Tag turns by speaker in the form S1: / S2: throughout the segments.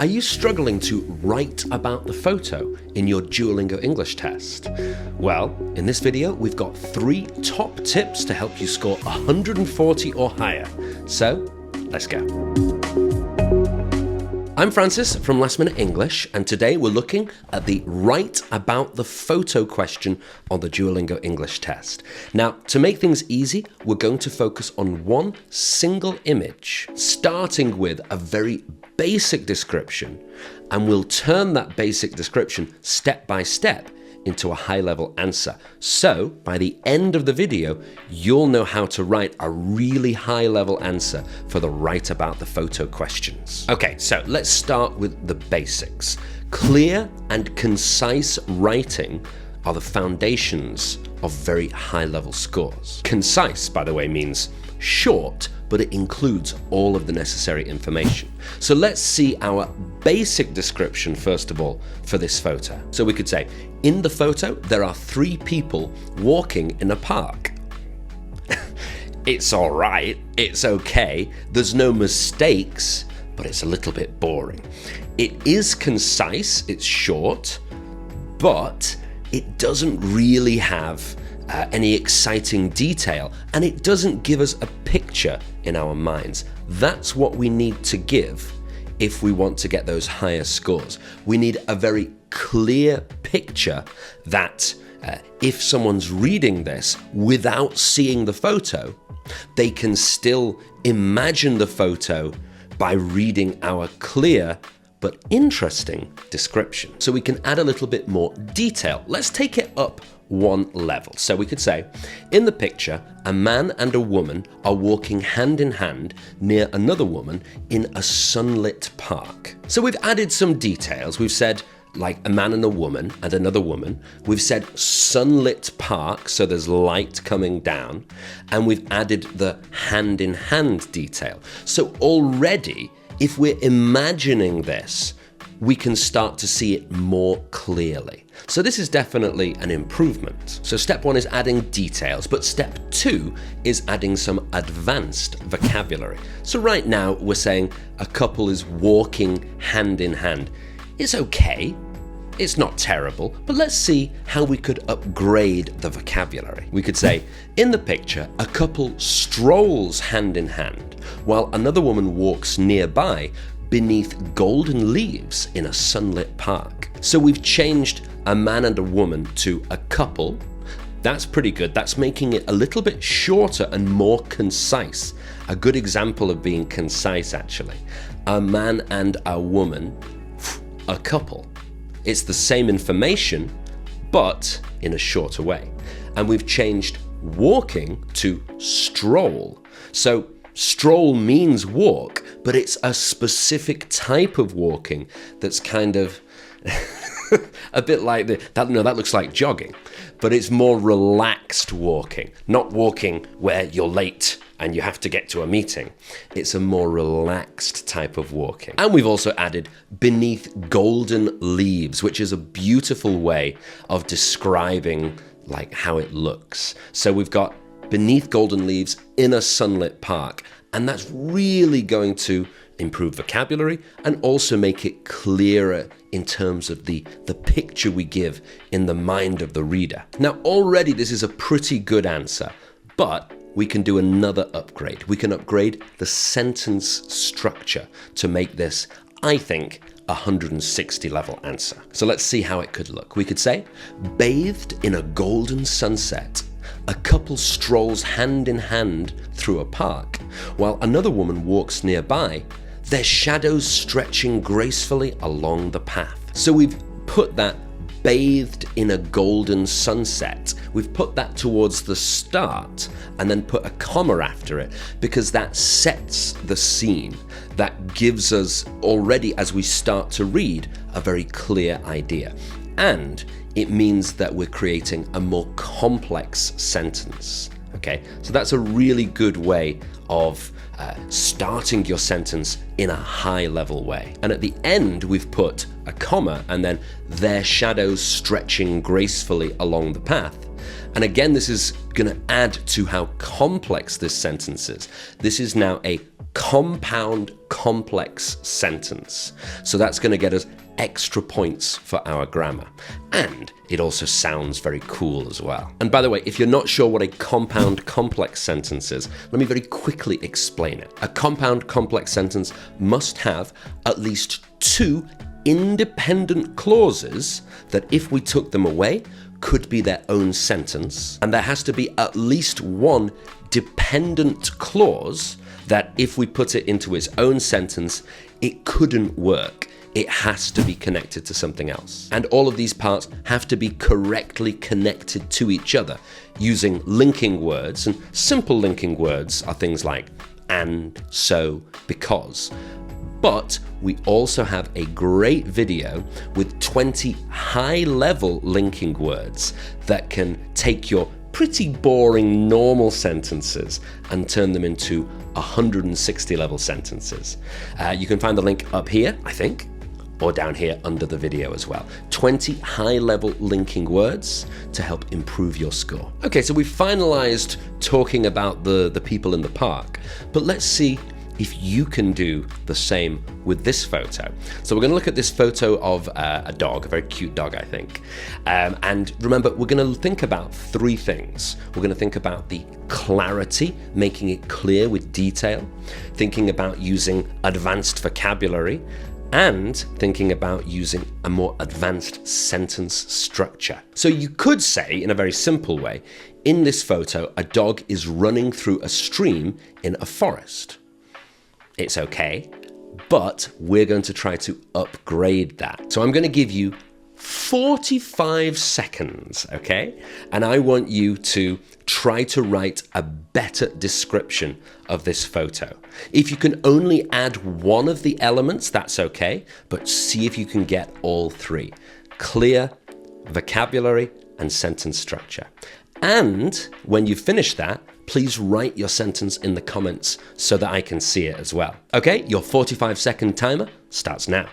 S1: Are you struggling to write about the photo in your Duolingo English test? Well, in this video, we've got 3 top tips to help you score 140 or higher. So, let's go. I'm Francis from Last Minute English, and today we're looking at the write about the photo question on the Duolingo English test. Now, to make things easy, we're going to focus on one single image, starting with a very basic description, and we'll turn that basic description step by step into a high-level answer. So, by the end of the video, you'll know how to write a really high-level answer for the write about the photo questions. Okay, so let's start with the basics. Clear and concise writing are the foundations of very high-level scores. Concise, by the way, means short, but it includes all of the necessary information. So let's see our basic description, first of all, for this photo. So we could say, in the photo, there are 3 people walking in a park. It's all right, it's okay, there's no mistakes, but it's a little bit boring. It is concise, it's short, but it doesn't really have any exciting detail, and it doesn't give us a picture in our minds. That's what we need to give if we want to get those higher scores. We need a very clear picture that if someone's reading this without seeing the photo, they can still imagine the photo by reading our clear but interesting description. So we can add a little bit more detail. Let's take it up one level. So we could say, in the picture, a man and a woman are walking hand in hand near another woman in a sunlit park. So we've added some details. We've said, like, a man and a woman and another woman. We've said sunlit park, so there's light coming down. And we've added the hand in hand detail. So already, if we're imagining this, we can start to see it more clearly. So this is definitely an improvement. So step 1 is adding details, but step 2 is adding some advanced vocabulary. So right now we're saying a couple is walking hand in hand. It's okay, it's not terrible, but let's see how we could upgrade the vocabulary. We could say, in the picture, a couple strolls hand in hand, while another woman walks nearby beneath golden leaves in a sunlit park. So we've changed a man and a woman to a couple. That's pretty good. That's making it a little bit shorter and more concise. A good example of being concise, actually. A man and a woman, a couple. It's the same information, but in a shorter way. And we've changed walking to stroll. So stroll means walk, but it's a specific type of walking that's kind of a bit like that looks like jogging, but it's more relaxed walking, not walking where you're late and you have to get to a meeting. It's a more relaxed type of walking. And we've also added beneath golden leaves, which is a beautiful way of describing like how it looks. So we've got beneath golden leaves in a sunlit park, and that's really going to improve vocabulary and also make it clearer in terms of the picture we give in the mind of the reader. Now, already this is a pretty good answer, but we can do another upgrade. We can upgrade the sentence structure to make this, I think, a 160 level answer. So let's see how it could look. We could say, bathed in a golden sunset, a couple strolls hand in hand through a park, while another woman walks nearby, their shadows stretching gracefully along the path. So we've put that bathed in a golden sunset. We've put that towards the start and then put a comma after it because that sets the scene. That gives us already, as we start to read, a very clear idea. And it means that we're creating a more complex sentence. Okay, so that's a really good way of starting your sentence in a high level way. And at the end, we've put a comma and then their shadows stretching gracefully along the path. And again, this is going to add to how complex this sentence is. This is now a compound complex sentence. So that's going to get us extra points for our grammar. And it also sounds very cool as well. And by the way, if you're not sure what a compound complex sentence is, let me very quickly explain it. A compound complex sentence must have at least two independent clauses that, if we took them away, could be their own sentence. And there has to be at least one dependent clause that, if we put it into its own sentence, it couldn't work. It has to be connected to something else. And all of these parts have to be correctly connected to each other using linking words. And simple linking words are things like and, so, because. But we also have a great video with 20 high-level linking words that can take your pretty boring normal sentences and turn them into 160 level sentences. You can find the link up here, I think, or down here under the video as well. 20 high-level linking words to help improve your score. Okay, so we've finalized talking about the people in the park, but let's see if you can do the same with this photo. So we're going to look at this photo of a dog, a very cute dog, I think. And remember, we're going to think about three things. We're going to think about the clarity, making it clear with detail, thinking about using advanced vocabulary, and thinking about using a more advanced sentence structure. So you could say, in a very simple way, in this photo, a dog is running through a stream in a forest. It's okay, but we're going to try to upgrade that. So I'm going to give you 45 seconds, okay? And I want you to try to write a better description of this photo. If you can only add one of the elements, that's okay, but see if you can get all three. Clear, vocabulary, and sentence structure. And when you finish that, please write your sentence in the comments so that I can see it as well. Okay, your 45-second timer starts now.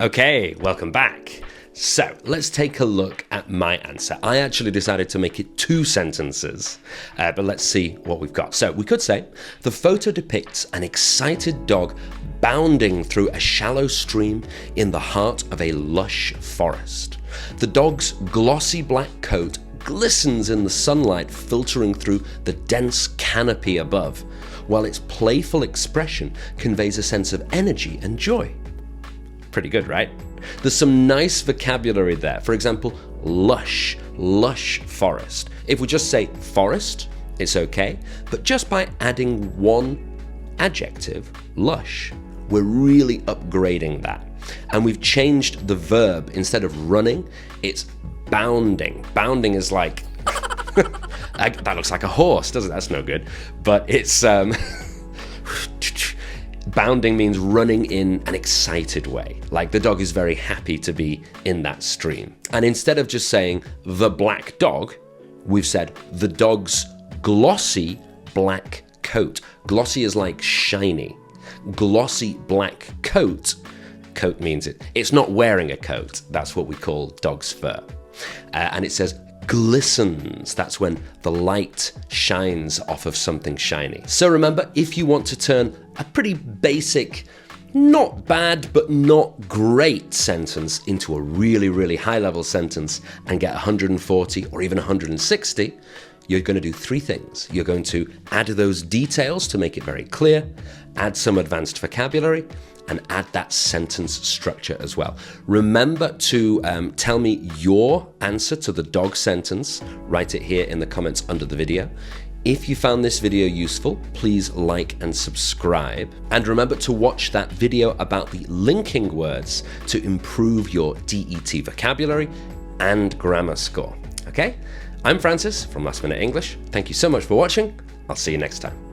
S1: Okay, welcome back. So let's take a look at my answer. I actually decided to make it 2 sentences, but let's see what we've got. So we could say, the photo depicts an excited dog bounding through a shallow stream in the heart of a lush forest. The dog's glossy black coat glistens in the sunlight filtering through the dense canopy above, while its playful expression conveys a sense of energy and joy. Pretty good, right? There's some nice vocabulary there. For example, lush forest. If we just say forest, it's okay, but just by adding one adjective, lush, we're really upgrading that. And we've changed the verb. Instead of running, it's bounding. Bounding is like, that looks like a horse, doesn't it? That's no good. But it's, bounding means running in an excited way. Like the dog is very happy to be in that stream. And instead of just saying the black dog, we've said the dog's glossy black coat. Glossy is like shiny. Glossy black coat. Coat means it's not wearing a coat. That's what we call dog's fur. And it says glistens. That's when the light shines off of something shiny. So remember, if you want to turn a pretty basic, not bad but not great sentence into a really high level sentence and get 140 or even 160, you're going to do 3 things. You're going to add those details to make it very clear, add some advanced vocabulary, and add that sentence structure as well. Remember to tell me your answer to the dog sentence. Write it here in the comments under the video. If you found this video useful, please like and subscribe. And remember to watch that video about the linking words to improve your DET vocabulary and grammar score. Okay? I'm Francis from Last Minute English. Thank you so much for watching. I'll see you next time.